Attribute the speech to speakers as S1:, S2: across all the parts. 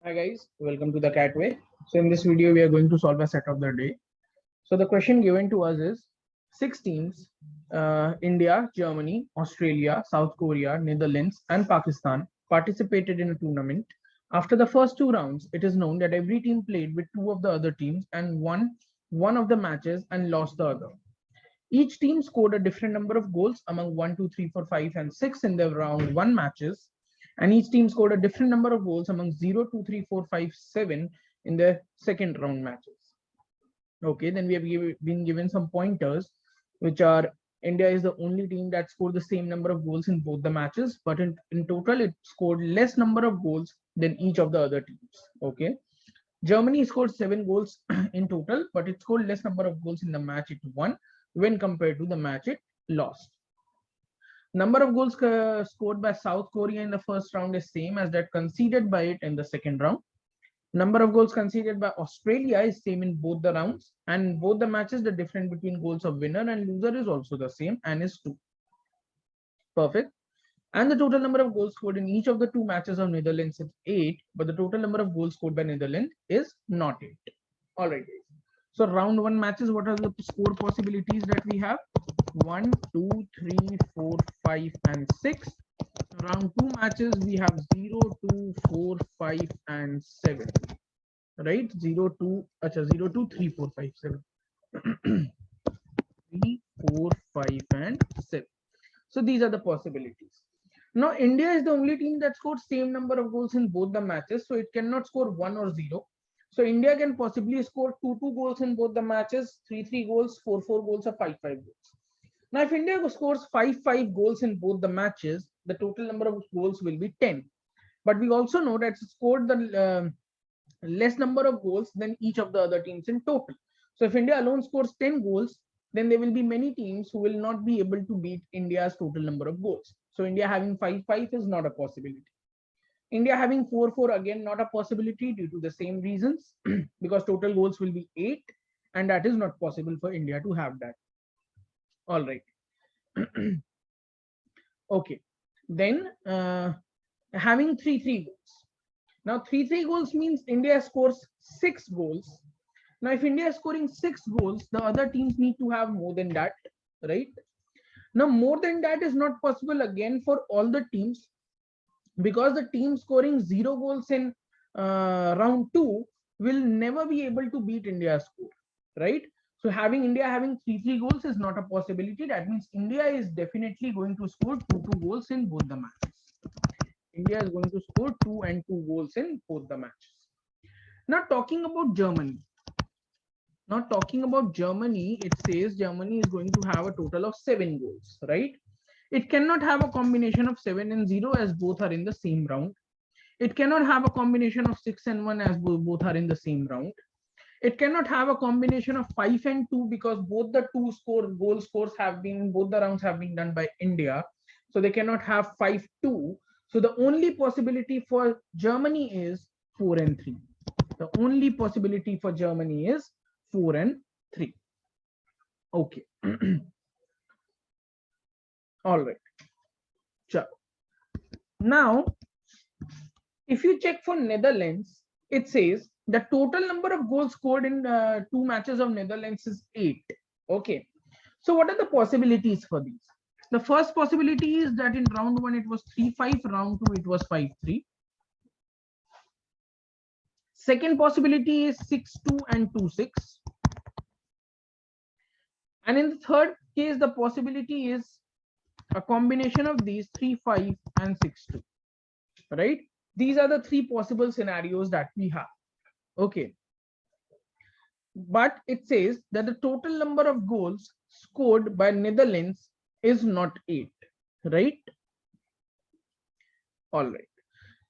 S1: Hi guys, welcome to the CATWay. So in this video, we are going to solve a set of the day. So the question given to us is six teams, India, Germany, Australia, South Korea, Netherlands, and Pakistan participated in a tournament. After the first two rounds, it is known that every team played with two of the other teams and won one of the matches and lost the other. Each team scored a different number of goals among 1, 2, 3, 4, 5, and 6 in the round 1 matches, and each team scored a different number of goals among 0, 2, 3, 4, 5, 7 in the second round matches. Okay, then we have been given some pointers, which are India is the only team that scored the same number of goals in both the matches, but in total, it scored less number of goals than each of the other teams. Okay. Germany scored 7 goals in total, but it scored less number of goals in the match it won when compared to the match it lost. Number of goals scored by South Korea in the first round is same as that conceded by it in the second round. Number of goals conceded by Australia is same in both the rounds, and in both the matches the difference between goals of winner and loser is also the same and is 2. Perfect. And the total number of goals scored in each of the two matches of Netherlands is 8, but the total number of goals scored by Netherlands is not 8. All right. So round 1 matches, what are the score possibilities that we have? 1, 2, 3, 4, 5, and 6. Round 2 matches, we have 0, 2, 4, 5, and 7. Right? 0, 2, 0, 2, 3, 4, 5, 7. 3, 4, 5, and 7. So these are the possibilities. Now, India is the only team that scored same number of goals in both the matches, so it cannot score 1 or 0. So India can possibly score 2 goals in both the matches, 3 goals, 4 goals, or 5 goals. Now, if India scores 5 goals in both the matches, the total number of goals will be 10. But we also know that it scored the less number of goals than each of the other teams in total. So if India alone scores 10 goals, then there will be many teams who will not be able to beat India's total number of goals. So India having 5 is not a possibility. India having 4 again not a possibility due to the same reasons because total goals will be 8 and that is not possible for India to have that. All right. Okay. Then having 3 goals. Now 3 goals means India scores 6 goals. Now if India is scoring 6 goals, the other teams need to have more than that, right? Now more than that is not possible again for all the teams because the team scoring 0 goals in round 2 will never be able to beat India's score, right? So having India having 3 goals is not a possibility. That means India is definitely going to score 2 goals in both the matches. India is going to score 2 and 2 goals in both the matches. Now talking about Germany. Now talking about Germany, it says Germany is going to have a total of 7 goals, right? It cannot have a combination of 7 and 0 as both are in the same round. It cannot have a combination of 6 and 1 as both are in the same round. It cannot have a combination of 5 and 2 because both the goal scores have been, both the rounds have been done by India. So they cannot have 5-2. So the only possibility for Germany is 4 and 3. The only possibility for Germany is 4 and 3. Okay. All right. Now, if you check for Netherlands, it says the total number of goals scored in 2 matches of Netherlands is 8. Okay. So what are the possibilities for these? The first possibility is that in round 1 it was 3-5, round 2 it was 5-3. Second possibility is 6-2 and 2-6. And in the third case, the possibility is a combination of these 3-5 and 6-2. Right? These are the 3 possible scenarios that we have. Okay. But it says that the total number of goals scored by Netherlands is not 8. Right? All right.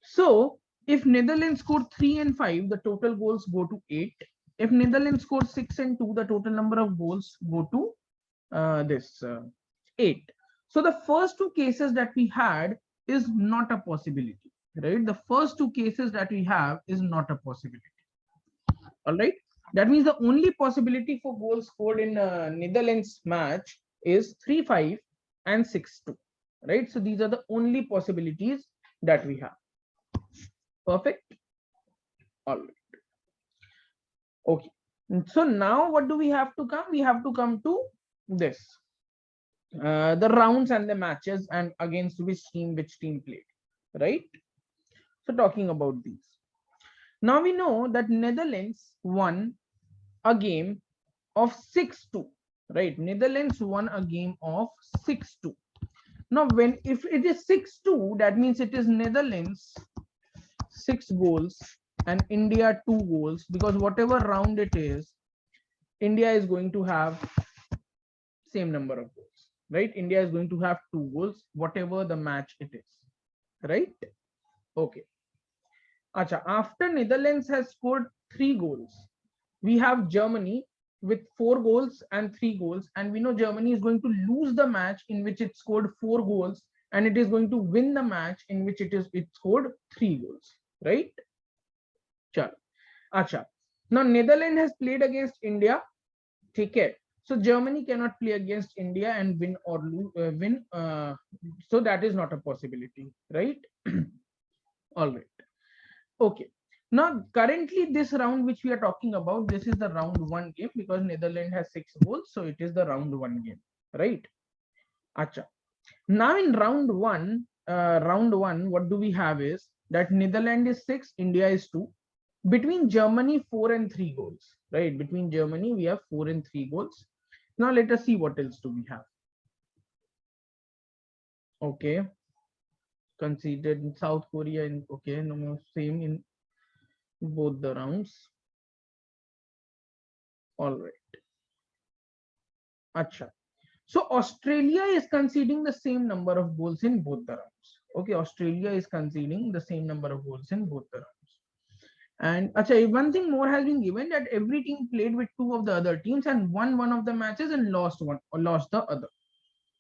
S1: So if Netherlands scored 3 and 5, the total goals go to 8. If Netherlands scored 6 and 2, the total number of goals go to 8. So the first 2 cases that we had is not a possibility, right? The first 2 cases that we have is not a possibility. All right. That means the only possibility for goals scored in Netherlands match is 3-5 and 6-2, right? So these are the only possibilities that we have. Perfect. All right. Okay. So now what do we have to come? We have to come to this. The rounds and the matches and against which team played, right? So talking about these. Now we know that Netherlands won a game of 6-2, right? Netherlands won a game of 6-2. Now if it is 6-2, that means it is Netherlands 6 goals and India 2 goals, because whatever round it is, India is going to have same number of goals, right? India is going to have 2 goals, whatever the match it is, right? Okay. Acha, after Netherlands has scored 3 goals, we have Germany with 4 goals and 3 goals, and we know Germany is going to lose the match in which it scored 4 goals, and it is going to win the match in which it scored 3 goals, right? Chalo. Acha. Now Netherlands has played against India. Take care. So Germany cannot play against India and win or win. So that is not a possibility, right? All right. Okay. Now currently this round which we are talking about, this is the round 1 game, because Netherlands has 6 goals, so it is the round 1 game, right? Acha. Now in round one, what do we have is that Netherlands is 6, India is 2. Between Germany 4 and 3 goals, right? Between Germany we have 4 and 3 goals. Now let us see what else do we have. Okay, considered South Korea in, okay, no, same in both the rounds. All right. Acha. So Australia is conceding the same number of goals in both the rounds. Okay, Australia is conceding the same number of goals in both the rounds. And acha, one thing more has been given, that every team played with 2 of the other teams and won one of the matches and lost one or lost the other.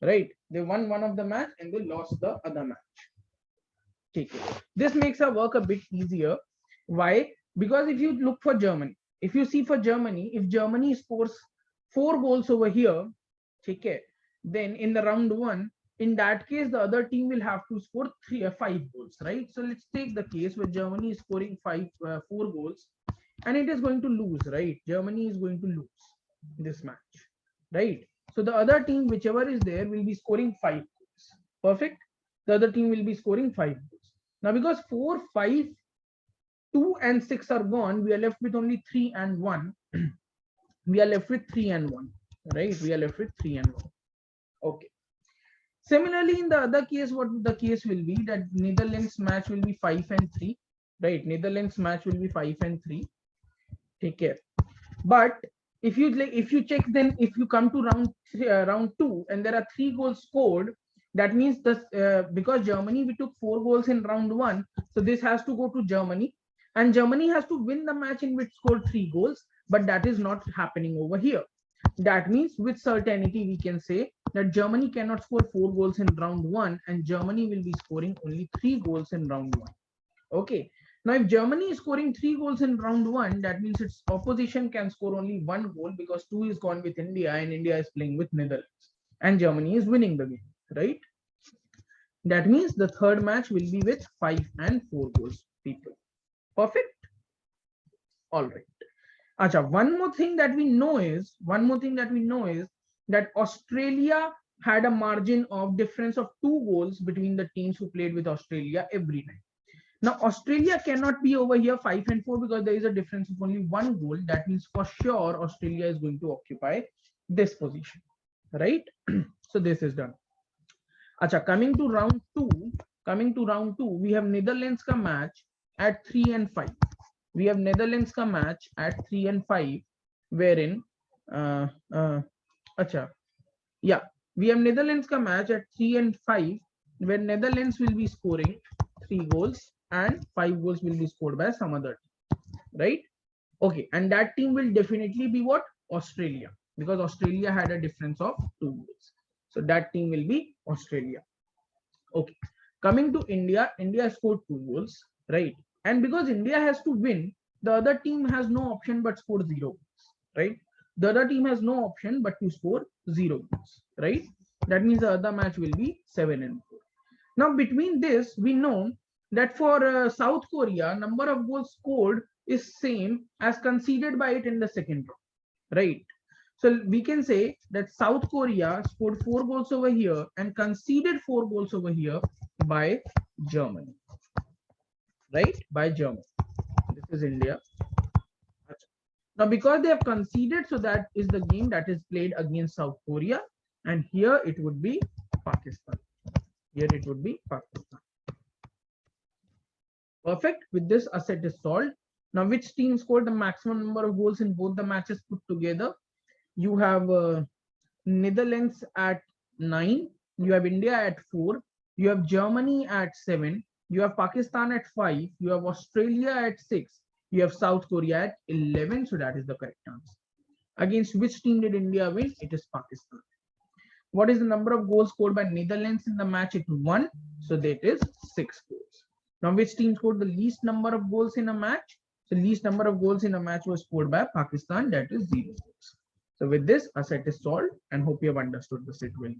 S1: Right? They won one of the match and they lost the other match. Okay. This makes our work a bit easier. Why? Because if you look for Germany, if you see for Germany, if Germany scores 4 goals over here, okay, then in the round 1, in that case, the other team will have to score 5 goals, right? So let's take the case where Germany is scoring 4 goals and it is going to lose, right? Germany is going to lose this match, right? So the other team, whichever is there, will be scoring 5 goals. Perfect. The other team will be scoring 5 goals. Now, because 4, 5, 2 and 6 are gone, we are left with only 3 and 1. We are left with 3 and 1, right? We are left with 3 and 1. Okay. Similarly, in the other case, what the case will be, that Netherlands match will be 5 and 3, right? Netherlands match will be 5 and 3. Take care. But if you check, then if you come to round 2 and there are 3 goals scored, that means this because Germany, we took 4 goals in round 1, so this has to go to Germany, and Germany has to win the match in which scored 3 goals, but that is not happening over here. That means with certainty we can say that Germany cannot score 4 goals in round 1 and Germany will be scoring only 3 goals in round 1. Okay. Now, if Germany is scoring 3 goals in round 1, that means its opposition can score only 1 goal, because 2 is gone with India and India is playing with Netherlands and Germany is winning the game, right? That means the third match will be with 5 and 4 goals, people. Perfect. All right. Acha, one more thing that we know is that Australia had a margin of difference of 2 goals between the teams who played with Australia every night. Now, Australia cannot be over here 5 and 4 because there is a difference of only 1 goal. That means for sure Australia is going to occupy this position, right? So this is done. Acha, coming to round 2, we have Netherlands ka match at 3 and 5. We have Netherlands ka match at 3 and 5, wherein we have Netherlands ka match at 3 and 5, where Netherlands will be scoring 3 goals and 5 goals will be scored by some other team, right? Okay, and that team will definitely be what? Australia, because Australia had a difference of 2 goals. So that team will be Australia. Okay, coming to India, India scored 2 goals, right? And because India has to win, the other team has no option but score 0 goals, right? The other team has no option but to score 0 goals, right? That means the other match will be 7 and 4. Now, between this, we know that for South Korea, number of goals scored is same as conceded by it in the second round, right? So we can say that South Korea scored 4 goals over here and conceded 4 goals over here by Germany, right? By Germany. This is India. Now, because they have conceded, so that is the game that is played against South Korea, and here it would be Pakistan. Here it would be Pakistan. Perfect. With this, a set is solved. Now, which team scored the maximum number of goals in both the matches put together? You have Netherlands at 9. You have India at 4. You have Germany at 7. You have Pakistan at 5. You have Australia at 6. You have South Korea at 11. So that is the correct answer. Against which team did India win? It is Pakistan. What is the number of goals scored by Netherlands in the match? It 1. So that is 6 goals. Now, which team scored the least number of goals in a match? So least number of goals in a match was scored by Pakistan. That is 0 goals. So with this, a set is solved, and hope you have understood the set well.